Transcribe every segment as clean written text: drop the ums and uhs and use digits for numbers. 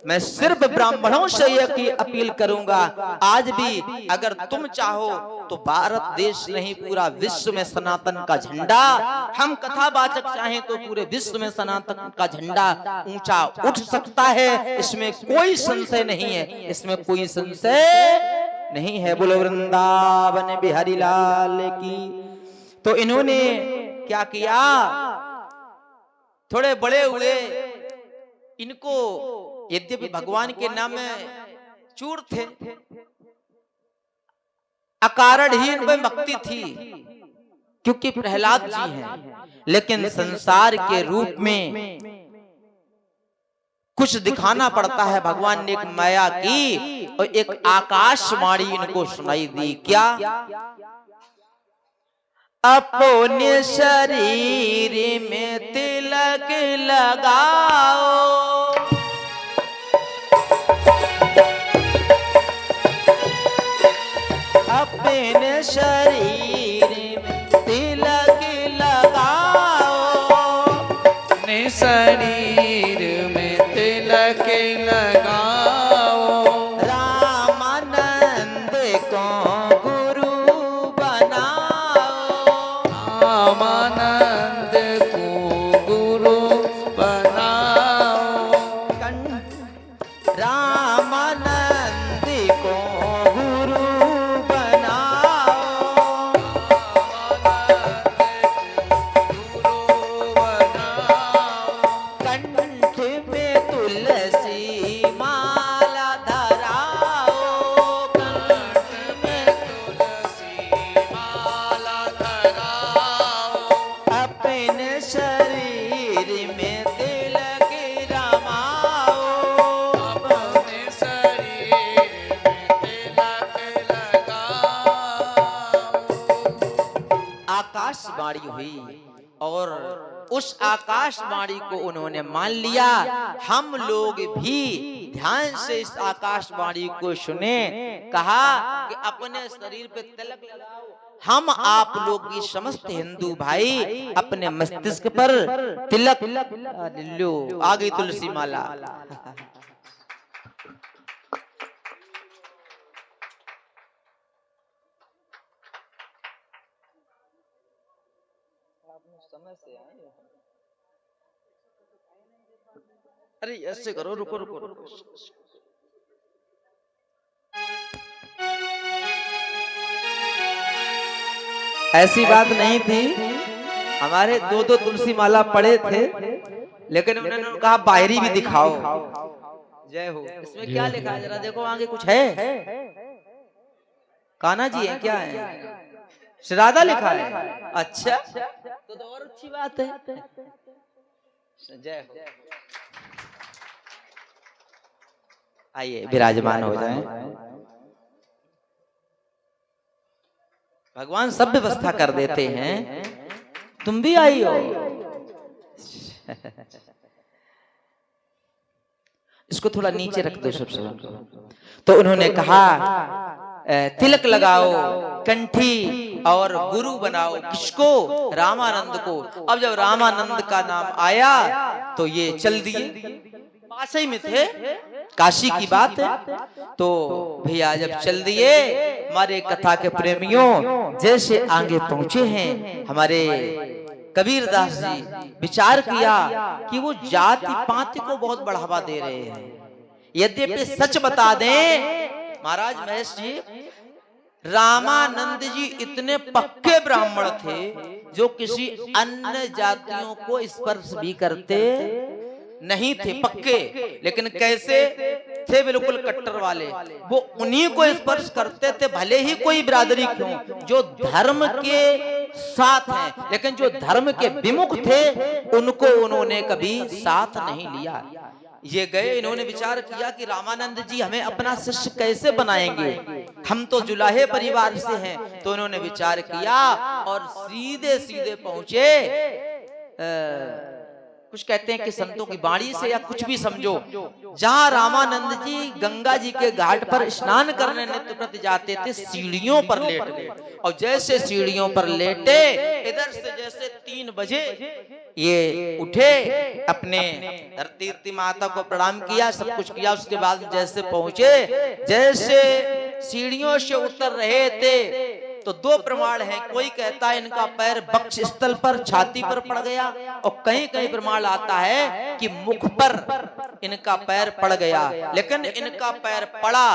मैं सिर्फ ब्राह्मणों से यह अपील करूंगा, आज भी अगर तुम चाहो तो भारत देश नहीं पूरा विश्व में सनातन का झंडा, हम कथावाचक चाहें तो पूरे विश्व में सनातन का झंडा ऊंचा उठ सकता है। इसमें कोई संशय नहीं है, इसमें कोई संशय नहीं है। बोलो वृंदावन बिहारी लाल की। तो इन्होंने क्या किया, थोड़े बड़े हुए, इनको यद्यपि भगवान के नाम में चूर थे, अकारण ही इनमें भक्ति थी क्योंकि प्रहलाद जी हैं, लेकिन संसार के रूप में कुछ दिखाना पड़ता है। भगवान ने एक माया की और एक आकाशवाणी इनको सुनाई दी। क्या? अपने शरीर में तिलक लगाओ, अपने शरीर में तिलक लगाओ, अपने शरीर में तिलक लगाओ, रामानंद को गुरु बनाओ, रामानंद को गुरु बनाओ, रामानंद को गुरु आकाशवाणी हुई और उस आकाशवाणी को उन्होंने मान लिया। हम लोग भी ध्यान से इस आकाशवाणी को सुने। कहा कि अपने शरीर पे तिलक लगाओ। हम आप लोग भी समस्त हिंदू भाई अपने मस्तिष्क पर तिलक लो। आ गई तुलसी माला। समय से आए। अरे ऐसे करो, रुको रुको रुको। ऐसी बात नहीं थी, हमारे दो दो तुलसी माला पड़े थे, लेकिन उन्होंने कहा बाहरी भी दिखाओ। जय हो। इसमें क्या लिखा है जरा देखो, आगे कुछ है? कान्हा जी है क्या है? श्राद्धा लिखा है। अच्छा तो और अच्छी बात है। जय हो। आइए विराजमान हो जाएं। भगवान सब व्यवस्था कर देते हैं, तुम भी आई हो। इसको थोड़ा नीचे रख दो सबसे। तो उन्होंने कहा तिलक लगाओ, कंठी और गुरु बनाओ। किसको? रामानंद को। अब जब रामानंद का नाम आया तो ये चल दिए। पास ही में थे, काशी की बात है। तो भैया जब चल दिए, हमारे कथा के प्रेमियों जैसे आगे पहुंचे हैं, हमारे कबीरदास जी विचार किया कि वो जाति पाति को बहुत बढ़ावा दे रहे हैं। यद्यपि सच बता दें महाराज महेश जी, रामानंद जी इतने पक्के ब्राह्मण थे जो किसी अन्य जातियों को स्पर्श भी करते नहीं थे। पक्के, लेकिन कैसे थे? बिल्कुल कट्टर वाले। वो उन्हीं को स्पर्श करते थे, भले ही कोई बिरादरी क्यों, जो धर्म के साथ हैं, लेकिन जो धर्म के विमुख थे उनको उन्होंने कभी साथ नहीं लिया। ये गए, इन्होंने विचार किया कि रामानंद जी हमें अपना शिष्य कैसे बनाएंगे, हम तो जुलाहे परिवार से हैं। तो इन्होंने विचार किया और सीधे सीधे पहुंचे कुछ कहते हैं कि संतों की वाणी से या कुछ भी समझो, जहां रामानंद जी गंगा जी के घाट पर स्नान करने नित्य प्रति जाते थे, सीढ़ियों पर लेट गए। और जैसे सीढ़ियों पर लेटे, इधर से जैसे 3 बजे ये उठे, अपने धरती माता को प्रणाम किया, सब कुछ किया। उसके बाद जैसे पहुंचे, जैसे सीढ़ियों से उतर रहे थे, तो 2 प्रमाण हैं। कोई कहता है इनका पैर वक्ष स्थल पर, छाती पर पड़ गया, और कहीं कहीं प्रमाण आता है कि मुख पर इनका पैर पड़ गया। लेकिन इनका पैर पड़ा,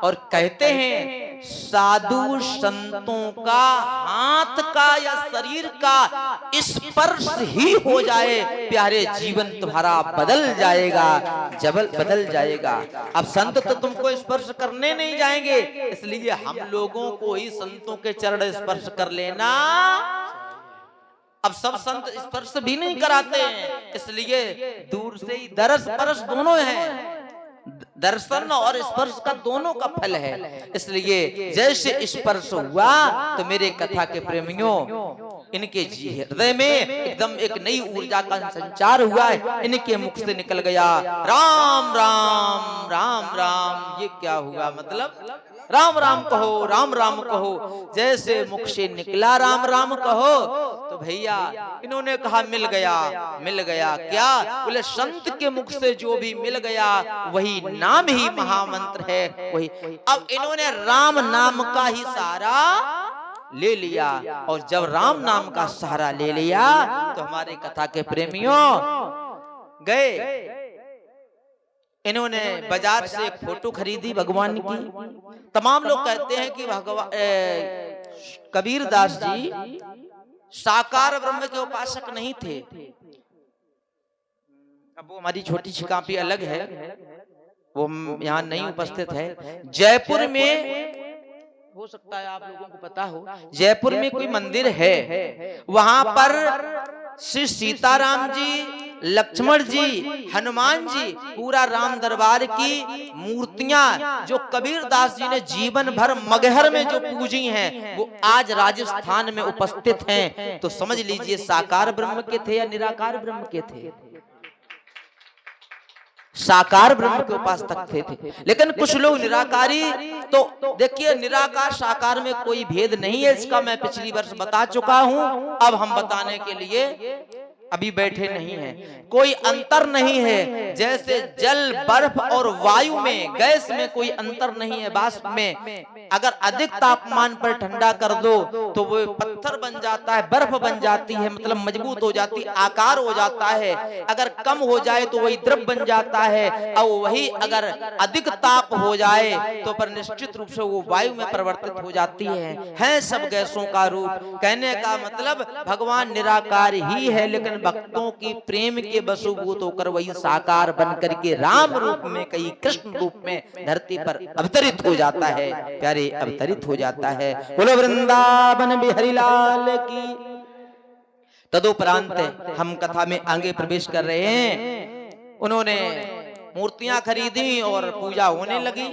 और कहते हैं साधु संतों का हाथ का या शरीर का स्पर्श ही हो जाए, प्यारे जीवन तुम्हारा बदल जाएगा, जबल बदल जाएगा। अब संत तो तुमको स्पर्श करने नहीं जाएंगे, इसलिए हम लोगों को ही संतों के चरण स्पर्श कर लेना। अब सब संत स्पर्श भी नहीं कराते हैं, इसलिए दूर से ही दरस परस दोनों है, दर्शन और स्पर्श का दोनों का फल है। इसलिए जैसे स्पर्श हुआ तो मेरे कथा के प्रेमियों, इनके हृदय में एकदम एक नई ऊर्जा का संचार हुआ है। इनके मुख से निकल गया राम राम राम राम। ये क्या हुआ? मतलब राम राम कहो, राम राम कहो। जैसे मुख से निकला राम राम कहो, तो भैया इन्होंने कहा मिल गया, मिल गया। क्या? बोले संत के मुख से जो भी मिल गया वही नाम ही महामंत्र है, वही। अब इन्होंने राम नाम का ही सहारा ले लिया, और जब राम नाम का सहारा ले लिया तो हमारे कथा के प्रेमियों गए, इन्होंने बाजार से एक फोटो खरीदी भगवान की। तमाम लोग कहते हैं कि भगवान कबीर दास जी साकार ब्रह्म के उपासक नहीं थे। अब वो हमारी छोटी सी कापी अलग है, वो यहाँ नहीं उपस्थित है। जयपुर में हो सकता है आप लोगों को पता हो, जयपुर में कोई मंदिर है, वहां पर श्री सीताराम जी, लक्ष्मण जी, हनुमान जी, पूरा राम दरबार की मूर्तियां जो कबीर दास जी ने जीवन भर मगहर में जो पूजी हैं, वो आज राजस्थान में उपस्थित हैं। तो समझ लीजिए साकार ब्रह्म के थे या निराकार ब्रह्म के थे? साकार ब्रह्म के उपासक थे। लेकिन कुछ लोग निराकारी, तो देखिए निराकार साकार में कोई भेद नहीं है, इसका मैं पिछली वर्ष बता चुका हूं। अब हम बताने के लिए अभी बैठे नहीं हैं। कोई अंतर नहीं है, जैसे जल, बर्फ और वायु में, गैस में कोई अंतर नहीं है। वाष्प में अगर अधिक तापमान पर ठंडा कर दो तो वो पत्थर बन जाता है, बर्फ बन जाती है, मतलब मजबूत हो जाती, आकार हो जाता है। अगर कम हो जाए तो वही द्रव बन जाता है, और वही अगर अधिक ताप हो जाए तो पर निश्चित रूप से वो वायु में परिवर्तित हो जाती है सब गैसों का रूप। कहने का मतलब भगवान निराकार ही है, लेकिन भक्तों की प्रेम के वशुभूत होकर वही साकार बन करके राम रूप में, कई कृष्ण रूप में धरती पर अवतरित हो जाता है, प्यारे अवतरित हो जाता है। बोलो वृंदावन बिहारी लाल की। तदुपरांत हम कथा में आगे प्रवेश कर रहे हैं। उन्होंने मूर्तियां खरीदी और पूजा होने लगी।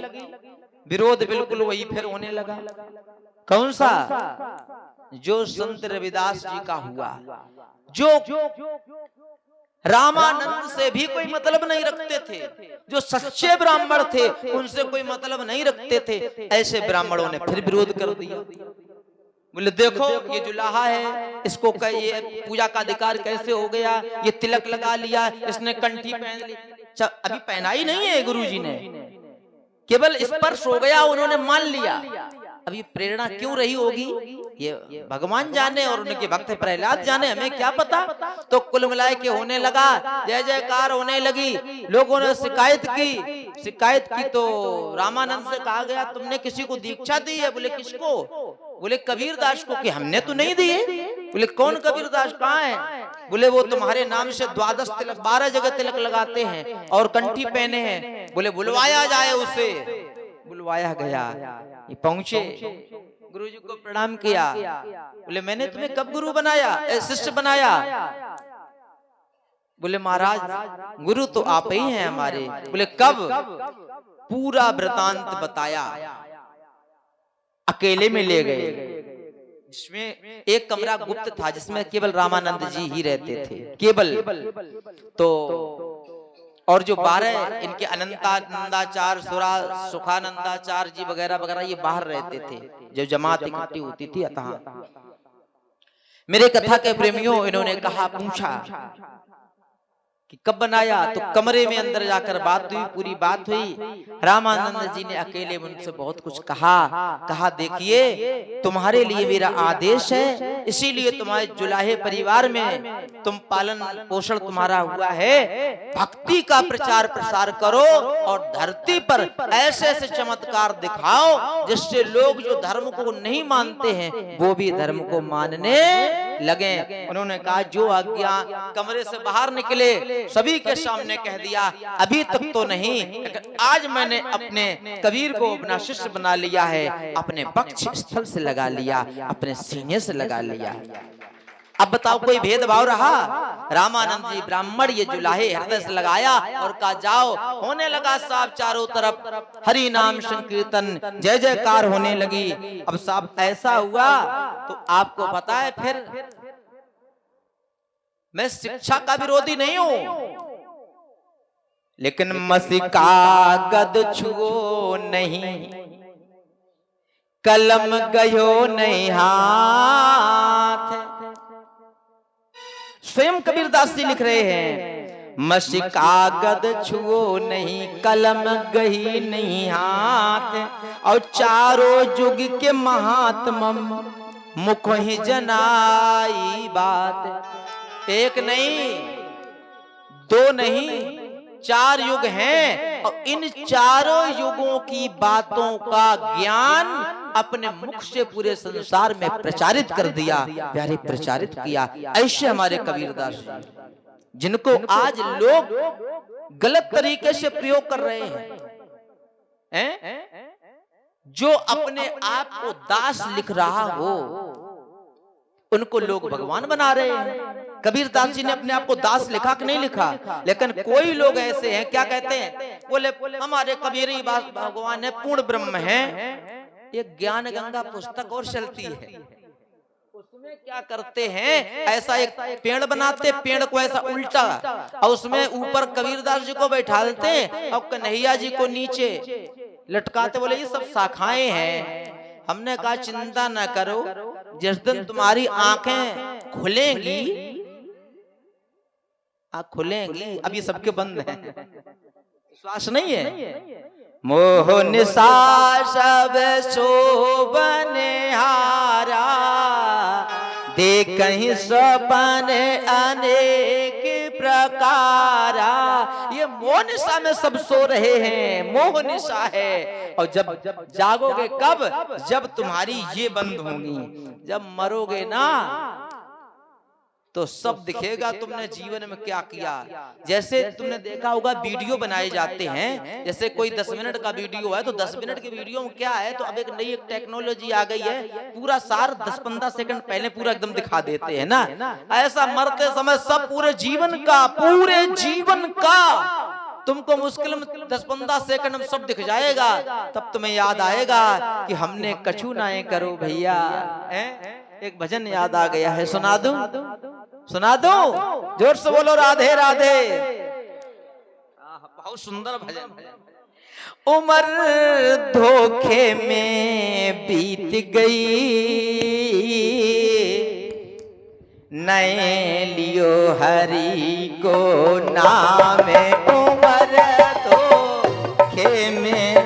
विरोध बिल्कुल वही फिर होने लगा। कौन सा? जो संत रविदास जी का हुआ, जो रामानंद से भी कोई मतलब नहीं रखते थे, जो सच्चे ब्राह्मण थे उनसे कोई मतलब नहीं रखते थे, ऐसे ब्राह्मणों ने फिर विरोध कर दिया। बोले देखो ये जुलाहा है, इसको ये पूजा का अधिकार कैसे हो गया? ये तिलक लगा लिया, इसने कंठी पहन ली। अभी पहना ही नहीं है गुरुजी ने, केवल स्पर्श हो गया, उन्होंने मान लिया। अभी प्रेरणा क्यों रही होगी ये भगवान जाने और उनके भक्त प्रहलाद जाने, हमें क्या पता। तो कुल मिलाए के होने लगा, जय जयकार होने लगी। लोगों ने शिकायत की तो रामानंद से कहा गया तुमने किसी को दीक्षा दी है? बोले किसको? बोले कबीर दास को। कि हमने तो नहीं दिए। बोले कौन कबीर दास, कहाँ है? बोले वो तुम्हारे नाम से 12 तिलक 12 जगह तिलक लगाते हैं और कंठी पहने हैं। बोले बुलवाया जाए उसे। बुलवाया गया, ये पहुंचे, गुरुजी को प्रणाम किया। बोले मैंने तुम्हें कब गुरु बनाया, शिष्य बनाया? बोले महाराज गुरु तो आप ही हैं हमारे। बोले कब? पूरा वृतांत बताया, अकेले में ले गए। जिसमें एक कमरा गुप्त था, जिसमें केवल रामानंद जी ही रहते थे, केवल। तो और जो 12 इनके अनंतानंदाचार्य, सुखानंदाचार्य जी वगैरह वगैरह ये बाहर रहते थे, जो जमात इकट्ठी होती थी। अतः मेरे कथा के प्रेमियों, इन्होंने कहा, पूछा कि कब बनाया, तो कमरे में अंदर जाकर बात हुई, पूरी बात हुई। रामानंद जी ने अकेले उनसे बहुत कुछ कहा देखिए, तुम्हारे लिए मेरा आदेश है, इसीलिए तुम्हारे जुलाहे परिवार में तुम पालन पोषण तुम्हारा हुआ है, भक्ति का प्रचार प्रसार करो और धरती पर ऐसे ऐसे चमत्कार दिखाओ जिससे लोग जो धर्म को नहीं मानते हैं वो भी धर्म को मानने लगे। उन्होंने कहा, जो आज्ञा। कमरे से बाहर निकले, सभी के सामने कह दिया, अभी तक तो नहीं, लेकिन आज मैंने अपने कबीर को अपना शिष्य बना लिया है, अपने वक्ष स्थल से लगा लिया, अपने सीने से लगा लिया। अब बताओ, कोई भेदभाव रहा? रामानंद जी ब्राह्मण ये जुलाहे हृदय से लगाया और कहा, जाओ। होने लगा साहब चारों तरफ हरि नाम संकीर्तन, जय जयकार होने लगी। अब साहब ऐसा हुआ, तो आपको पता है, फिर मैं शिक्षा का विरोधी नहीं हूं, लेकिन मसिका गद छुओ नहीं, कलम गयो नहीं हाथ। स्वयं कबीरदास जी लिख रहे हैं, मसिका गद छुओ नहीं, कलम गही नहीं हाथ, और चारों जुग के महात्मा मुख ही जनाई बात। एक नहीं, दो नहीं, 4 युग हैं, और इन चारों युगों की बातों का ज्ञान अपने मुख से पूरे संसार में प्रचारित कर दिया, प्यारे, प्रचारित किया। ऐसे हमारे कबीरदास, जिनको आज लोग गलत तरीके से प्रयोग कर रहे हैं, जो अपने आप को दास लिख रहा हो उनको लोग भगवान बना रहे हैं। कबीरदास जी ने अपने आप को दास लिखा कि नहीं लिखा? लेकिन कोई लोग ऐसे हैं, क्या कहते हैं, बोले हमारे कबीर ही भगवान है, पूर्ण ब्रह्म है। एक ज्ञान गंगा पुस्तक और चलती है, उसमें क्या करते हैं, ऐसा एक पेड़ बनाते, पेड़ को ऐसा उल्टा, और उसमें ऊपर कबीरदास जी को बैठाते हैं और कन्हैया जी को नीचे लटकाते, बोले ये सब शाखाएं हैं। हमने कहा, चिंता न करो, जिस दिन तुम्हारी आंखें खुलेंगी, खुलेंगी, अब ये सबके बंद हैं, विश्वास नहीं है। मोह निशा सब शोभने हारा, देखहि सपन अनेक प्रकारा। ये मोह निशा में सब सो रहे हैं, मोह निशा है। और जब जागोगे कब? जब तुम्हारी ये बंद होंगी, जब मरोगे ना तो सब दिखेगा तुमने जीवन में क्या किया। जैसे तुमने देखा होगा वीडियो बनाए जाते हैं, जैसे कोई 10 मिनट का वीडियो है तो 10 मिनट के वीडियो में क्या है, तो अब एक नई टेक्नोलॉजी आ गई है, पूरा सार 10-15 सेकंड पहले पूरा एकदम दिखा देते हैं ना। ऐसा मरते समय सब पूरे जीवन का तुमको मुश्किल में 10-15 सेकंड में सब दिख जाएगा। तब तुम्हें याद आएगा कि हमने कछु ना करो भैया। एक भजन याद आ गया है, सुना दूं? सुना दूं? जोर से बोलो, राधे राधे। बहुत सुंदर भजन है। उम्र धोखे में बीत गई, नए लियो हरि को नाम। उम्र धोखे में